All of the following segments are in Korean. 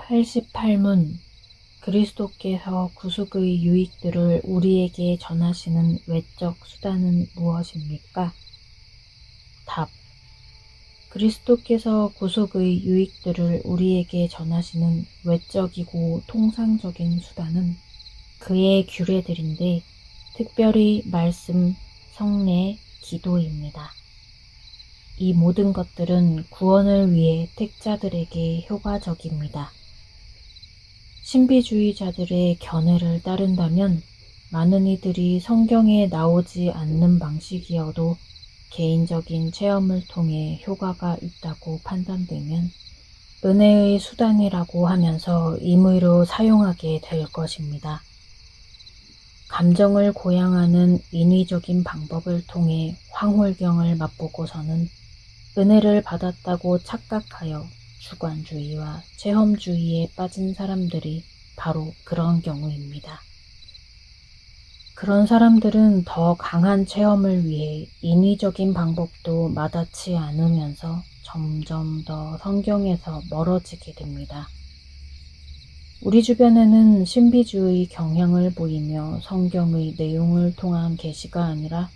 88문 그리스도께서 구속의 유익들을 우리에게 전하시는 외적 수단은 무엇입니까? 답. 그리스도께서 구속의 유익들을 우리에게 전하시는 외적이고 통상적인 수단은 그의 규례들인데 특별히 말씀, 성례, 기도입니다. 이 모든 것들은 구원을 위해 택자들에게 효과적입니다. 신비주의자들의 견해를 따른다면 많은 이들이 성경에 나오지 않는 방식이어도 개인적인 체험을 통해 효과가 있다고 판단되면 은혜의 수단이라고 하면서 임의로 사용하게 될 것입니다. 감정을 고양하는 인위적인 방법을 통해 황홀경을 맛보고서는 은혜를 받았다고 착각하여 주관주의와 체험주의에 빠진 사람들이 바로 그런 경우입니다. 그런 사람들은 더 강한 체험을 위해 인위적인 방법도 마다치 않으면서 점점 더 성경에서 멀어지게 됩니다. 우리 주변에는 신비주의 경향을 보이며 성경의 내용을 통한 계시가 아니라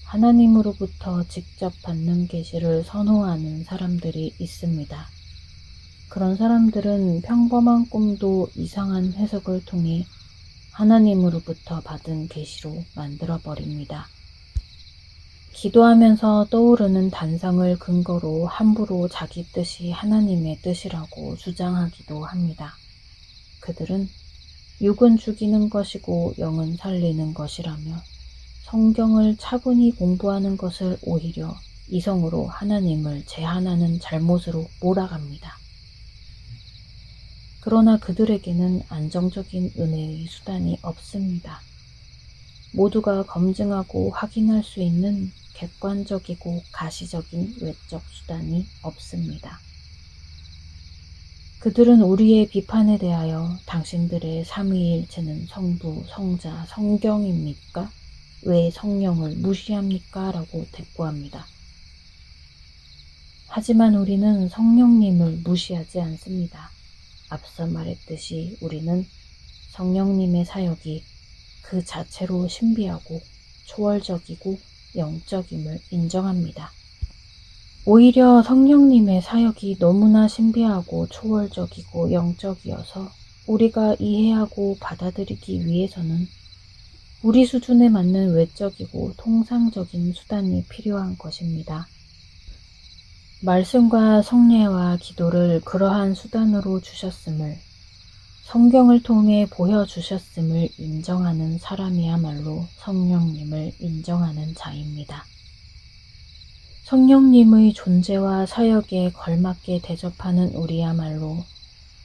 하나님으로부터 직접 받는 계시를 선호하는 사람들이 있습니다. 그런 사람들은 평범한 꿈도 이상한 해석을 통해 하나님으로부터 받은 계시로 만들어버립니다. 기도하면서 떠오르는 단상을 근거로 함부로 자기 뜻이 하나님의 뜻이라고 주장하기도 합니다. 그들은 육은 죽이는 것이고 영은 살리는 것이라며 성경을 차분히 공부하는 것을 오히려 이성으로 하나님을 제한하는 잘못으로 몰아갑니다. 그러나 그들에게는 안정적인 은혜의 수단이 없습니다. 모두가 검증하고 확인할 수 있는 객관적이고 가시적인 외적 수단이 없습니다. 그들은 우리의 비판에 대하여 당신들의 삼위일체는 성부, 성자, 성경입니까? 왜 성령을 무시합니까? 라고 대꾸합니다. 하지만 우리는 성령님을 무시하지 않습니다. 앞서 말했듯이 우리는 성령님의 사역이 그 자체로 신비하고 초월적이고 영적임을 인정합니다. 오히려 성령님의 사역이 너무나 신비하고 초월적이고 영적이어서 우리가 이해하고 받아들이기 위해서는 우리 수준에 맞는 외적이고 통상적인 수단이 필요한 것입니다. 말씀과 성례와 기도를 그러한 수단으로 주셨음을, 성경을 통해 보여주셨음을 인정하는 사람이야말로 성령님을 인정하는 자입니다. 성령님의 존재와 사역에 걸맞게 대접하는 우리야말로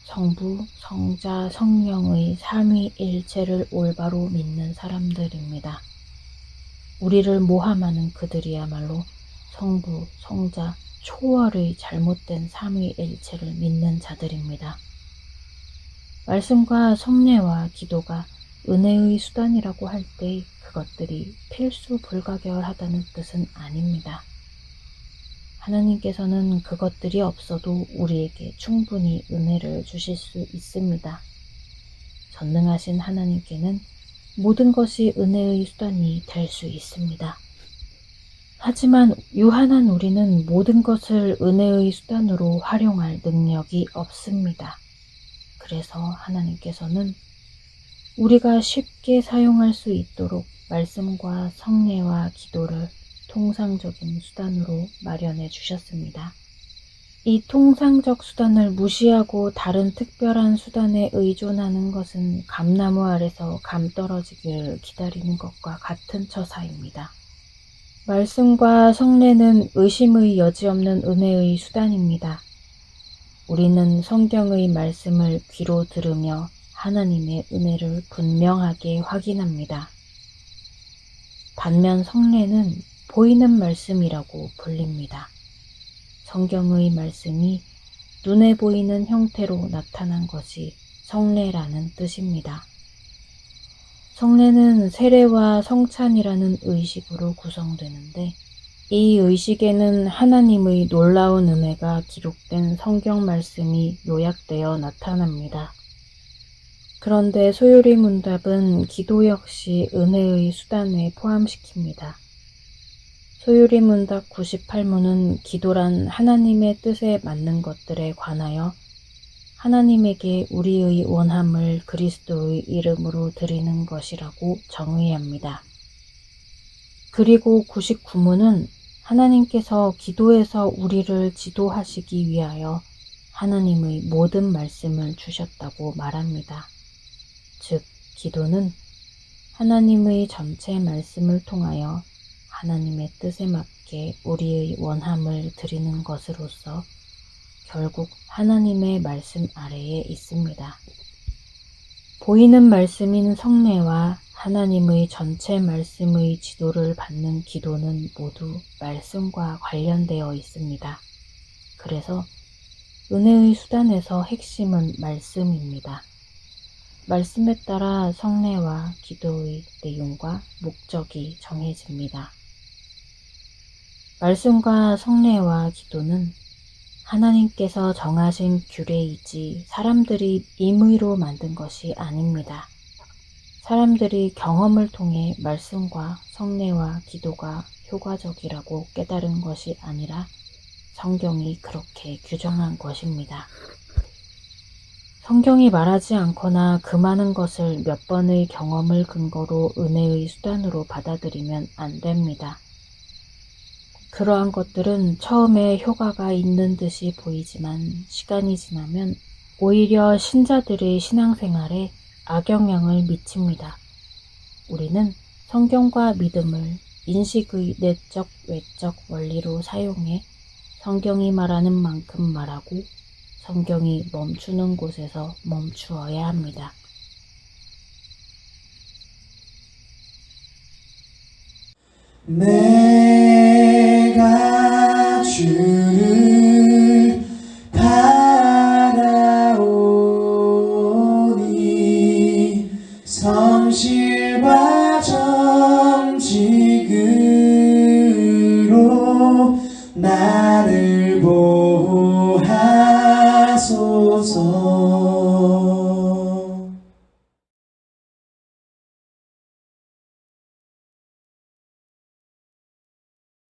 성부, 성자, 성령의 삼위일체를 올바로 믿는 사람들입니다. 우리를 모함하는 그들이야말로 성부, 성자, 초월의 잘못된 삼위일체를 믿는 자들입니다. 말씀과 성례와 기도가 은혜의 수단이라고 할 때 그것들이 필수 불가결하다는 뜻은 아닙니다. 하나님께서는 그것들이 없어도 우리에게 충분히 은혜를 주실 수 있습니다. 전능하신 하나님께는 모든 것이 은혜의 수단이 될 수 있습니다. 하지만 유한한 우리는 모든 것을 은혜의 수단으로 활용할 능력이 없습니다. 그래서 하나님께서는 우리가 쉽게 사용할 수 있도록 말씀과 성례와 기도를 통상적인 수단으로 마련해 주셨습니다. 이 통상적 수단을 무시하고 다른 특별한 수단에 의존하는 것은 감나무 아래서 감 떨어지기를 기다리는 것과 같은 처사입니다. 말씀과 성례는 의심의 여지없는 은혜의 수단입니다. 우리는 성경의 말씀을 귀로 들으며 하나님의 은혜를 분명하게 확인합니다. 반면 성례는 보이는 말씀이라고 불립니다. 성경의 말씀이 눈에 보이는 형태로 나타난 것이 성례라는 뜻입니다. 성례는 세례와 성찬이라는 의식으로 구성되는데 이 의식에는 하나님의 놀라운 은혜가 기록된 성경 말씀이 요약되어 나타납니다. 그런데 소요리 문답은 기도 역시 은혜의 수단에 포함시킵니다. 소요리 문답 98문은 기도란 하나님의 뜻에 맞는 것들에 관하여 하나님에게 우리의 원함을 그리스도의 이름으로 드리는 것이라고 정의합니다. 그리고 99문은 하나님께서 기도에서 우리를 지도하시기 위하여 하나님의 모든 말씀을 주셨다고 말합니다. 즉, 기도는 하나님의 전체 말씀을 통하여 하나님의 뜻에 맞게 우리의 원함을 드리는 것으로서 결국 하나님의 말씀 아래에 있습니다. 보이는 말씀인 성례와 하나님의 전체 말씀의 지도를 받는 기도는 모두 말씀과 관련되어 있습니다. 그래서 은혜의 수단에서 핵심은 말씀입니다. 말씀에 따라 성례와 기도의 내용과 목적이 정해집니다. 말씀과 성례와 기도는 하나님께서 정하신 규례이지 사람들이 임의로 만든 것이 아닙니다. 사람들이 경험을 통해 말씀과 성례와 기도가 효과적이라고 깨달은 것이 아니라 성경이 그렇게 규정한 것입니다. 성경이 말하지 않거나 그 많은 것을 몇 번의 경험을 근거로 은혜의 수단으로 받아들이면 안 됩니다. 그러한 것들은 처음에 효과가 있는 듯이 보이지만 시간이 지나면 오히려 신자들의 신앙생활에 악영향을 미칩니다. 우리는 성경과 믿음을 인식의 내적, 외적 원리로 사용해 성경이 말하는 만큼 말하고 성경이 멈추는 곳에서 멈추어야 합니다. 내가 주를 바라오니 성실과 정직으로 나를 보호하소서.